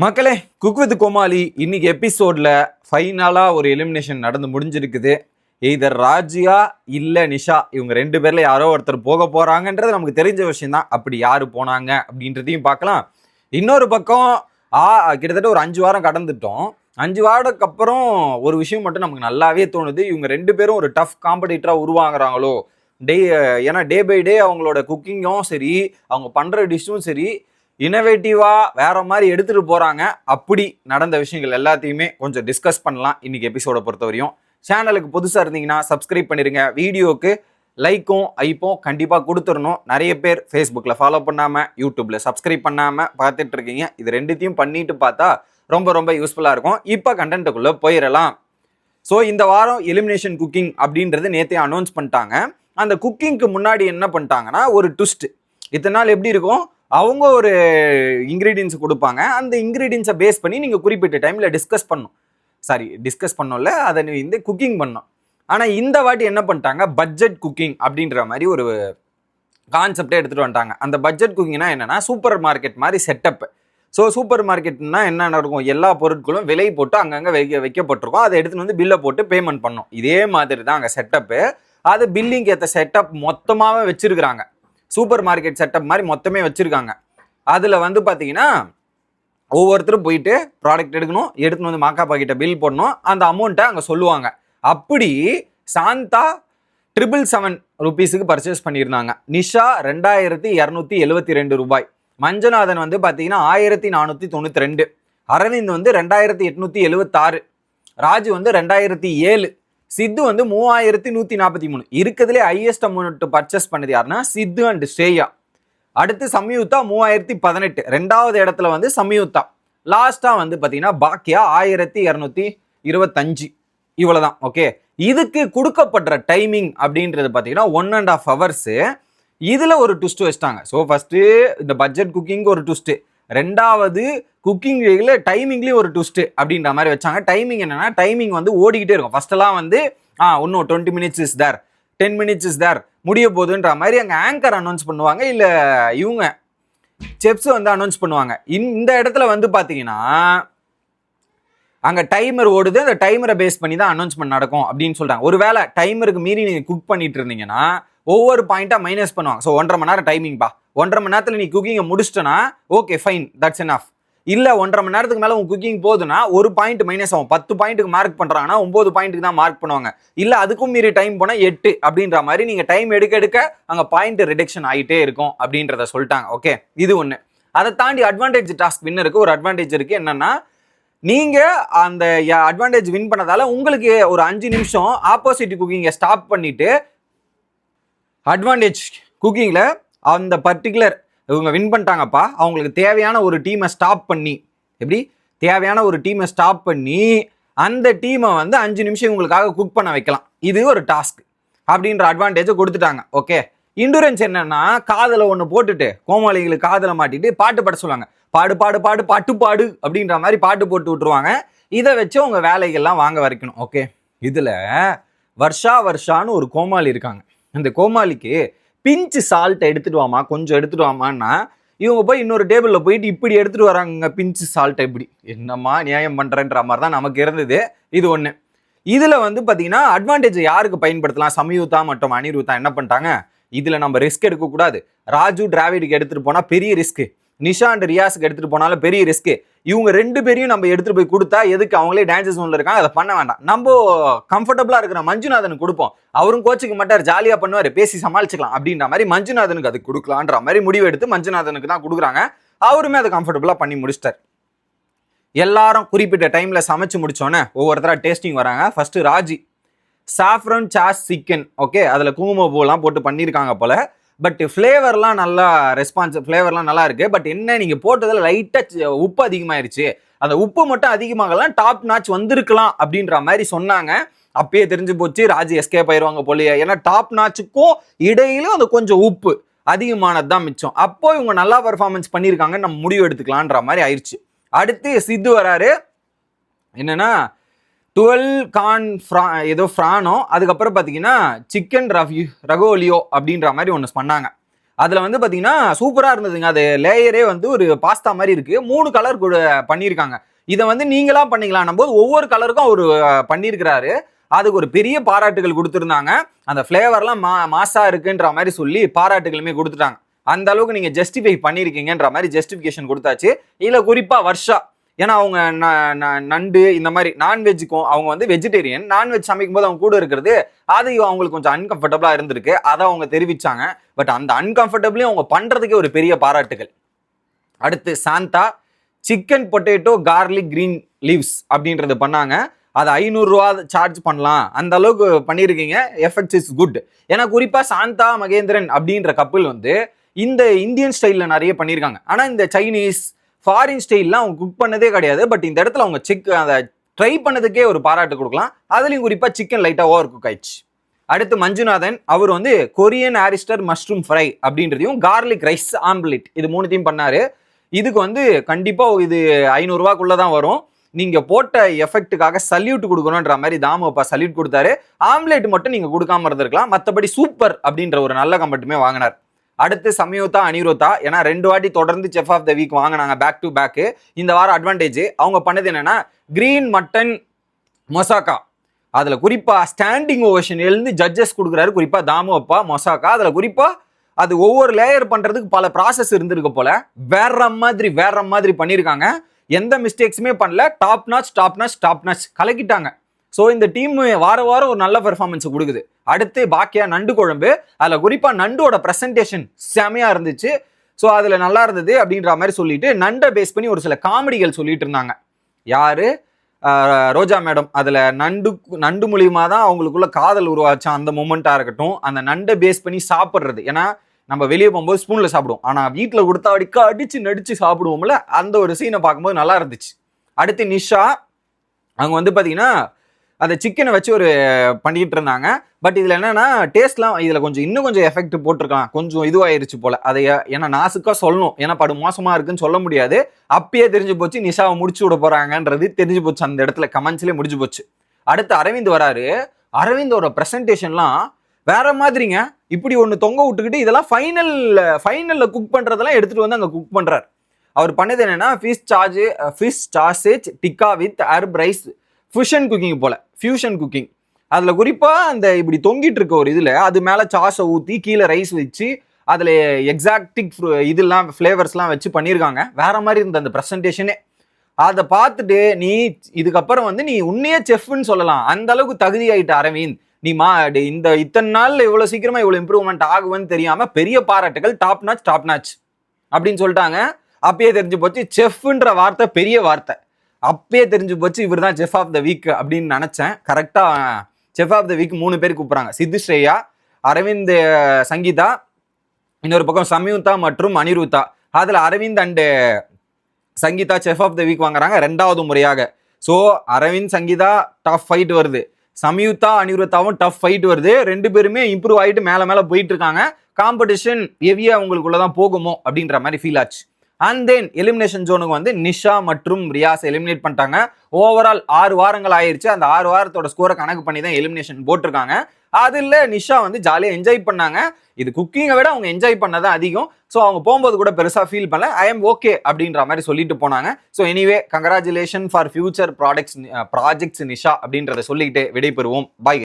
மக்களே, cook with கோமாளி இன்னைக்கு எபிசோட்ல ஃபைனலா ஒரு எலிமினேஷன் நடந்து முடிஞ்சிருக்குது. எய்தர் ராஜியா இல்ல நிஷா, இவங்க ரெண்டு பேர்ல யாரோ ஒருத்தர் போக போறாங்கன்றது நமக்கு தெரிஞ்ச விஷயம் தான். அப்படி யாரு போனாங்க அப்படின்றதையும் பார்க்கலாம். இன்னொரு பக்கம் கிட்டத்தட்ட ஒரு 5 வாரம் கடந்துட்டோம். 5 வாரத்துக்கு அப்புறம் ஒரு விஷயம் மட்டும் நமக்கு நல்லாவே தோணுது. இவங்க ரெண்டு பேரும் ஒரு டஃப் காம்படிட்டரா உருவாங்குறாங்களோ. ஏன்னா டே பை டே அவங்களோட குக்கிங்கும் சரி, அவங்க பண்ற டிஷ்ஷும் சரி, இனோவேட்டிவா வேற மாதிரி எடுத்துட்டு போறாங்க. அப்படி நடந்த விஷயங்கள் எல்லாத்தையுமே கொஞ்சம் டிஸ்கஸ் பண்ணலாம் இன்னைக்கு எபிசோட பொறுத்தவரையும். சேனலுக்கு புதுசா இருந்தீங்கன்னா சப்ஸ்கிரைப் பண்ணிருங்க. வீடியோக்கு லைக்கும் ஐப்பும் கண்டிப்பா கொடுத்துடணும். நிறைய பேர் ஃபேஸ்புக்ல ஃபாலோ பண்ணாம, யூடியூப்ல சப்ஸ்கிரைப் பண்ணாம பார்த்துட்டு இருக்கீங்க. இது ரெண்டுத்தையும் பண்ணிட்டு பார்த்தா ரொம்ப ரொம்ப யூஸ்ஃபுல்லா இருக்கும். இப்ப கண்டென்ட்டுக்குள்ள போயிடலாம். ஸோ இந்த வாரம் எலிமினேஷன் குக்கிங் அப்படின்றது நேற்றே அனௌன்ஸ் பண்ணிட்டாங்க. அந்த குக்கிங்க்கு முன்னாடி என்ன பண்ணிட்டாங்கன்னா ஒரு ட்விஸ்ட். இத்தனை நாள் எப்படி இருக்கும், அவங்க ஒரு இன்க்ரீடியன்ஸ் கொடுப்பாங்க. அந்த இன்க்ரீடியன்ஸை பேஸ் பண்ணி நீங்கள் குறிப்பிட்ட டைமில் டிஸ்கஸ் பண்ணோம்ல, அதை வந்து குக்கிங் பண்ணோம். ஆனால் இந்த வாட்டி என்ன பண்ணிட்டாங்க, பட்ஜெட் குக்கிங் அப்படின்ற மாதிரி ஒரு கான்செப்டே எடுத்துகிட்டு வந்துட்டாங்க. அந்த பட்ஜெட் குக்கிங்னா என்னென்னா சூப்பர் மார்க்கெட் மாதிரி செட்டப். ஸோ சூப்பர் மார்க்கெட்னா என்ன நடக்கும், எல்லா பொருட்களும் விலை போட்டு அங்கங்கே வைக்கப்பட்டிருக்கும். அதை எடுத்துகிட்டு வந்து பில்லை போட்டு பேமெண்ட் பண்ணோம். இதே மாதிரி தான் அங்கே செட்டப்பு. அது பில்லிங் ஏற்ற செட்டப் மொத்தமாகவே வச்சுருக்குறாங்க. சூப்பர் மார்க்கெட் செட்டப் மாதிரி மொத்தமே வச்சுருக்காங்க. அதில் வந்து பார்த்தீங்கன்னா ஒவ்வொருத்தரும் போயிட்டு ப்ராடக்ட் எடுத்துன்னு வந்து மாக்கா பாக்கிட்ட பில் போடணும். அந்த அமௌண்ட்டை அங்கே சொல்லுவாங்க. அப்படி சாந்தா 777 ரூபீஸுக்கு பர்ச்சேஸ் பண்ணியிருந்தாங்க. நிஷா 2272 ரூபாய். மஞ்சநாதன் வந்து பார்த்தீங்கன்னா 1492. அரவிந்த் வந்து 2876. ராஜு வந்து 2007. சித்து வந்து 3143. இருக்கிறதுலே ஹையஸ்ட் அமௌண்ட் பர்ச்சேஸ் பண்ணது யாருன்னா சித்து அண்ட் ஸ்ரேயா. அடுத்து சம்யுக்தா 3018. ரெண்டாவது இடத்துல வந்து சம்யுக்தா. லாஸ்டா வந்து பார்த்தீங்கன்னா பாக்கியா 1225. இவ்வளவுதான். ஓகே, இதுக்கு கொடுக்கப்படுற டைமிங் அப்படின்றது பார்த்தீங்கன்னா 1.5 hours. இதுல ஒரு ட்விஸ்ட் வச்சிட்டாங்க. ஸோ ஃபர்ஸ்ட் இந்த பட்ஜெட் குக்கிங் ஒரு ட்விஸ்ட், ரெண்டாவது குக்கிங் டைமிங்லேயும் ஒரு ட்விஸ்ட் அப்படின்ற மாதிரி வச்சாங்க. டைமிங் என்னன்னா, டைமிங் வந்து ஓடிக்கிட்டே இருக்கும். ஃபர்ஸ்ட்லாம் வந்து இன்னும் 20 minutes is there, 10 minutes is there, முடிய போகுதுன்ற மாதிரி அங்கே ஆங்கர் அனௌன்ஸ் பண்ணுவாங்க, இல்லை இவங்க செப்ஸ் வந்து அனௌன்ஸ் பண்ணுவாங்க. இந்த இடத்துல வந்து பார்த்தீங்கன்னா அங்கே டைமர் ஓடுது, அந்த டைமரை பேஸ் பண்ணி தான் அனௌன்ஸ்மெண்ட் நடக்கும் அப்படின்னு சொல்றாங்க. ஒருவேளை டைமருக்கு மீறி நீங்கள் குக் பண்ணிட்டு இருந்தீங்கன்னா ஒவ்வொரு பாயிண்டா மைனஸ் பண்ணுவாங்க. ஸோ 1.5 மணி நேரம் டைமிங்பா, 1.5 மணி நேரத்தில் நீ குக்கிங்கை முடிச்சிட்டனா ஓகே ஃபைன், தட்ஸ் எனாஃப். இல்லை 1.5 மணி நேரத்துக்கு மேலே உங்க குக்கிங் போகுதுன்னா ஒரு பாயிண்ட் மைனஸ் ஆகும். 10 பாயிண்ட்டுக்கு மார்க் பண்ணுறாங்கன்னா 9 பாயிண்ட்டுக்கு தான் மார்க் பண்ணுவாங்க. இல்லை அதுக்கும் மீறி டைம் போனால் 8 அப்படின்ற மாதிரி நீங்கள் டைம் எடுக்க அங்கே பாயிண்ட் ரிடக்ஷன் ஆகிட்டே இருக்கும் அப்படின்றத சொல்லிட்டாங்க. ஓகே, இது ஒன்று. அதை தாண்டி அட்வான்டேஜ் டாஸ்க் வின்னருக்கு ஒரு அட்வான்டேஜ் இருக்குது. என்னன்னா, நீங்கள் அந்த அட்வான்டேஜ் வின் பண்ணதால உங்களுக்கு ஒரு 5 நிமிஷம் ஆப்போசிட் குக்கிங்கை ஸ்டாப் பண்ணிட்டு அட்வான்டேஜ் குக்கிங்கில் அந்த பர்டிகுலர் இவங்க வின் பண்ணிட்டாங்கப்பா, அவங்களுக்கு தேவையான ஒரு டீமை ஸ்டாப் பண்ணி, எப்படி தேவையான ஒரு டீமை ஸ்டாப் பண்ணி அந்த டீமை வந்து 5 நிமிஷம் இவங்களுக்காக குக் பண்ண வைக்கலாம். இது ஒரு டாஸ்க் அப்படின்ற அட்வான்டேஜை கொடுத்துட்டாங்க. ஓகே, இண்டூரன்ஸ் என்னன்னா, காதில் ஒன்று போட்டுட்டு கோமாளிகளுக்கு காதில் மாட்டிட்டு பாட்டு பாட சொல்லுவாங்க. பாடு பாடு பாடு பாட்டு பாடு அப்படின்ற மாதிரி பாட்டு போட்டு விட்டுருவாங்க. இதை வச்சு உங்க வேலைகள்லாம் வாங்க வரைக்கணும். ஓகே, இதில் வர்ஷான்னு ஒரு கோமாளி இருக்காங்க. அந்த கோமாளிக்கு பிஞ்சு சால்ட்டை எடுத்துட்டு வாமா, கொஞ்சம் எடுத்துட்டு வாமான்னா இவங்க போய் இன்னொரு டேபிளில் போயிட்டு இப்படி எடுத்துட்டு வராங்க பிஞ்சு சால்ட்டை. இப்படி என்னம்மா நியாயம் பண்ணுறேன்ற மாதிரி தான் நமக்கு இருந்தது. இது ஒன்று. இதில் வந்து பார்த்தீங்கன்னா அட்வான்டேஜ் யாருக்கு பயன்படுத்தலாம், சம்யுக்தா மற்றும் அனிருத்தா என்ன பண்ணிட்டாங்க, இதில் நம்ம ரிஸ்க் எடுக்கக்கூடாது. ராஜு டிராவிடுக்கு எடுத்துகிட்டு போனால் பெரிய ரிஸ்க்கு, நிஷா அண்ட் ரியாஸுக்கு எடுத்துகிட்டு போனாலும் பெரிய ரிஸ்க்கு. இவங்க ரெண்டு பேரையும் நம்ம எடுத்துகிட்டு போய் கொடுத்தா எதுக்கு, அவங்களே டான்ஸஸ் ஒன்றில் இருக்காங்க, அதை பண்ண வேண்டாம். நம்ம கம்ஃபர்டபுளாக இருக்கிற மஞ்சுநாதனுக்கு கொடுப்போம். அவரும் கோச்சுக்கு மாட்டார், ஜாலியாக பண்ணுவார், பேசி சமாளிச்சுக்கலாம் அப்படின்ற மாதிரி மஞ்சுநாதனுக்கு அது கொடுக்கலான்ற மாதிரி முடிவு எடுத்து மஞ்சுநாதனுக்கு தான் கொடுக்குறாங்க. அவருமே அதை கம்ஃபர்டபுளாக பண்ணி முடிச்சிட்டார். எல்லாரும் குறிப்பிட்ட டைமில் சமைச்சு முடிச்சோன்னே ஒவ்வொருத்தராக டேஸ்டிங் வராங்க. First Raji saffron sauce chicken. Okay, அதில் குங்குமப்பூலாம் போட்டு பண்ணியிருக்காங்க போல. பட் ஃப்ளேவர்லாம் நல்லா ஃப்ளேவர்லாம் நல்லா இருக்கு. பட் என்ன, நீங்கள் போட்டதில் லைட்டாக உப்பு அதிகமாயிருச்சு, அந்த உப்பு மட்டும் அதிகமாகலாம், டாப் நாச் வந்திருக்கலாம் அப்படின்ற மாதிரி சொன்னாங்க. அப்பயே தெரிஞ்சு போச்சு ராஜி எஸ்கேப் ஆயிடுவாங்க போலியே. ஏன்னா டாப் நாச்சுக்கும் இடையிலும் அது கொஞ்சம் உப்பு அதிகமானது தான் மிச்சம். அப்போ இவங்க நல்லா பர்ஃபார்மன்ஸ் பண்ணியிருக்காங்க, நம்ம முடிவு எடுத்துக்கலான்ற மாதிரி ஆயிடுச்சு. அடுத்து சித்து வராரு. என்னன்னா 12 கார்ன் ஏதோ ஃப்ரானோ, அதுக்கப்புறம் பார்த்தீங்கன்னா சிக்கன் ரகோலியோ அப்படின்ற மாதிரி ஒன்று பண்ணாங்க. அதுல வந்து பாத்தீங்கன்னா சூப்பரா இருந்ததுங்க. அது லேயரே வந்து ஒரு பாஸ்தா மாதிரி இருக்கு. 3 கலர் பண்ணியிருக்காங்க. இதை வந்து நீங்களா பண்ணிக்கலாம் போது ஒவ்வொரு கலருக்கும் அவர் பண்ணியிருக்கிறாரு. அதுக்கு ஒரு பெரிய பாராட்டுகள் கொடுத்துருந்தாங்க. அந்த ஃபிளேவர்லாம் மாசா இருக்குன்ற மாதிரி சொல்லி பாராட்டுகளுமே கொடுத்துட்டாங்க. அந்த அளவுக்கு நீங்க ஜஸ்டிஃபை பண்ணிருக்கீங்கன்ற மாதிரி ஜஸ்டிபிகேஷன் கொடுத்தாச்சு. இதுல குறிப்பா வர்ஷா, ஏன்னா அவங்க நண்டு இந்த மாதிரி நான்வெஜ்ஜுக்கும், அவங்க வந்து வெஜிடேரியன், நான்வெஜ் சமைக்கும் போது அவங்க கூட இருக்கிறது அது அவங்களுக்கு கொஞ்சம் அன்கம்ஃபர்டபுளா இருந்திருக்கு. அதை அவங்க தெரிவிச்சாங்க. பட் அந்த அன்கம்ஃபர்டபுளையும் அவங்க பண்றதுக்கே ஒரு பெரிய பாராட்டுகள். அடுத்து Santha chicken potato garlic green leaves அப்படின்றது பண்ணாங்க. அதை 500 ரூபா சார்ஜ் பண்ணலாம், அந்த அளவுக்கு பண்ணியிருக்கீங்க. Effects is good. ஏன்னா குறிப்பா சாந்தா மகேந்திரன் அப்படின்ற கப்பல் வந்து இந்த இந்தியன் ஸ்டைல்ல நிறைய பண்ணியிருக்காங்க. ஆனா இந்த சைனீஸ் ஃபாரின் ஸ்டைல்லாம் அவங்க குக் பண்ணதே கிடையாது. பட் இந்த இடத்துல அவங்க அதை ட்ரை பண்ணதுக்கே ஒரு பாராட்டு கொடுக்கலாம். அதுலயும் குறிப்பா சிக்கன் லைட்டா ஓவர் குக் ஆயிடுச்சு. அடுத்து மஞ்சுநாதன், அவர் வந்து கொரியன் ஆரிஸ்டர் மஷ்ரூம் ஃப்ரை அப்படின்றதையும் கார்லிக் ரைஸ் ஆம்லெட் இது 3த்தையும் பண்ணாரு. இதுக்கு வந்து கண்டிப்பா இது 500 ரூபாய்க்குள்ளதான் வரும். நீங்க போட்ட எஃபெக்ட்டுக்காக சல்யூட் கொடுக்கணும்ன்ற மாதிரி தாமு அப்பா சல்யூட் கொடுத்தாரு. ஆம்லெட் மட்டும் நீங்க கொடுக்காம இருந்திருக்கலாம், மற்றபடி சூப்பர் அப்படின்ற ஒரு நல்ல கமெண்ட்டுமே வாங்கினார். அடுத்து சம்யுக்தா அனிருத்தா, ஏன்னா 2 வாட்டி தொடர்ந்து செஃப் ஆஃப் த வீக் வாங்கினாங்க பேக் டு பேக். இந்த வாரம் அட்வான்டேஜ் அவங்க பண்ணது என்னன்னா கிரீன் மட்டன் மொசாக்கா. அதுல குறிப்பா ஸ்டாண்டிங் ஓவேஷன் எழுந்து ஜட்ஜஸ் கொடுக்குறாரு, குறிப்பா தாமு அப்பா மொசாக்கா. அதுல குறிப்பா அது ஒவ்வொரு லேயர் பண்றதுக்கு பல ப்ராசஸ் இருந்திருக்கு போல. வேற மாதிரி பண்ணியிருக்காங்க. எந்த மிஸ்டேக்ஸுமே பண்ணல. டாப் நாச் கலக்கிட்டாங்க. ஸோ இந்த டீம் வாரம் ஒரு நல்ல பெர்ஃபார்மன்ஸ் கொடுக்குது. அடுத்து பாக்கியா நண்டு குழம்பு. அதுல குறிப்பா நண்டோட பிரசன்டேஷன் செமையா இருந்துச்சு. ஸோ அதுல நல்லா இருந்தது அப்படின்ற மாதிரி சொல்லிட்டு நண்டை பேஸ் பண்ணி ஒரு சில காமெடிகள் சொல்லிட்டு இருந்தாங்க. யாரு? ரோஜா மேடம். அதுல நண்டு மூலியமா தான் அவங்களுக்குள்ள காதல் உருவாச்சா அந்த மூமெண்டா இருக்கட்டும், அந்த நண்டை பேஸ் பண்ணி சாப்பிட்றது. ஏன்னா நம்ம வெளியே போகும்போது ஸ்பூன்ல சாப்பிடுவோம், ஆனா வீட்டில் கொடுத்தா அடிச்சு நடிச்சு சாப்பிடுவோம்ல, அந்த ஒரு சீனை பார்க்கும்போது நல்லா இருந்துச்சு. அடுத்து நிஷா, அவங்க வந்து பாத்தீங்கன்னா அந்த சிக்கனை வச்சு ஒரு பண்ணிட்டு இருந்தாங்க. பட் இதுல என்னன்னா டேஸ்ட்லாம் இதுல இன்னும் கொஞ்சம் எஃபெக்ட் போட்டிருக்கலாம், கொஞ்சம் இதுவாயிருச்சு போல. அதை ஏன்னா நாசுக்கா சொல்லணும், ஏன்னா படு மோசமா இருக்குன்னு சொல்ல முடியாது. அப்பயே தெரிஞ்சு போச்சு நிஷாவை முடிச்சு விட போறாங்கன்றது தெரிஞ்சு போச்சு. அந்த இடத்துல கமெண்ட்ஸ்லேயே முடிஞ்சு போச்சு. அடுத்து அரவிந்த் வராரு. அரவிந்தோட பிரசன்டேஷன்லாம் வேற மாதிரிங்க. இப்படி ஒன்று தொங்க விட்டுக்கிட்டு இதெல்லாம் ஃபைனல்ல குக் பண்றதெல்லாம் எடுத்துட்டு வந்து அங்க குக் பண்றாரு. அவர் பண்ணது என்னன்னா fish sausage tikka with herb rice fusion cooking போல. Fusion cooking. அதுல குறிப்பா அந்த இப்படி தொங்கிட்டு இருக்க ஒரு இதுல அது மேல சாஸை ஊத்தி கீழே ரைஸ் வச்சு அதுல எக்ஸாக்டிக் இதெல்லாம் ஃபிளேவர்ஸ்லாம் வச்சு பண்ணியிருக்காங்க. வேற மாதிரி இருந்த அந்த ப்ரெசன்டேஷனே. அதை பார்த்துட்டு நீ இதுக்கப்புறம் வந்து நீ உன்னையே செஃப்னு சொல்லலாம், அந்த அளவுக்கு தகுதி ஆயிட்ட அரவிந்த். நீ இந்த இத்தனை நாள்ல இவ்வளவு சீக்கிரமா இவ்வளவு இம்ப்ரூவ்மெண்ட் ஆகுவேன்னு தெரியாம பெரிய பாராட்டுகள், டாப் நாச் அப்படின்னு சொல்லிட்டாங்க. அப்பயே தெரிஞ்சு போச்சு செஃப்ன்ற வார்த்தை பெரிய வார்த்தை. அப்பயே தெரிஞ்சு போச்சு இவர் தான் செஃப் ஆஃப் த வீக் அப்படின்னு நினைச்சேன். கரெக்டா செஃப் ஆஃப் த வீக் 3 பேர் கூப்பிடுறாங்க. சித்து ஸ்ரேயா, அரவிந்த் சங்கீதா, இன்னொரு பக்கம் சம்யுக்தா மற்றும் அனிருத்தா. அதுல Aravind and Sangeetha chef of the week வாங்குறாங்க 2வது முறையாக. So Aravind Sangeetha tough fight வருது, சம்யுக்தா அனிருத்தாவும் டஃப் ஃபைட் வருது. 2 பேருமே இம்ப்ரூவ் ஆகிட்டு மேலே போயிட்டு இருக்காங்க. காம்படிஷன் ஹெவியா உங்களுக்குள்ளதான் போகுமோ அப்படின்ற மாதிரி ஃபீல் ஆச்சு. அண்ட் தென் எலிமினேஷன் ஜோனுக்கு வந்து நிஷா மற்றும் ரியாஸ் எலிமினேட் பண்ணிட்டாங்க. ஓவரால் 6 வாரங்கள் ஆயிடுச்சு. அந்த 6 வாரத்தோட ஸ்கோரை கணக்கு பண்ணி தான் எலிமினேஷன் போட்டிருக்காங்க. அதுல நிஷா வந்து ஜாலியாக என்ஜாய் பண்ணாங்க. இது குக்கிங்கை விட அவங்க என்ஜாய் பண்ணதான் அதிகம். ஸோ அவங்க போகும்போது கூட பெருசாக ஃபீல் பண்ணல. ஐ எம் ஓகே அப்படின்ற மாதிரி சொல்லிட்டு போனாங்க. So anyway congratulation for future projects Nisha அப்படின்றத சொல்லிக்கிட்டு விடைபெறுவோம். பாய்.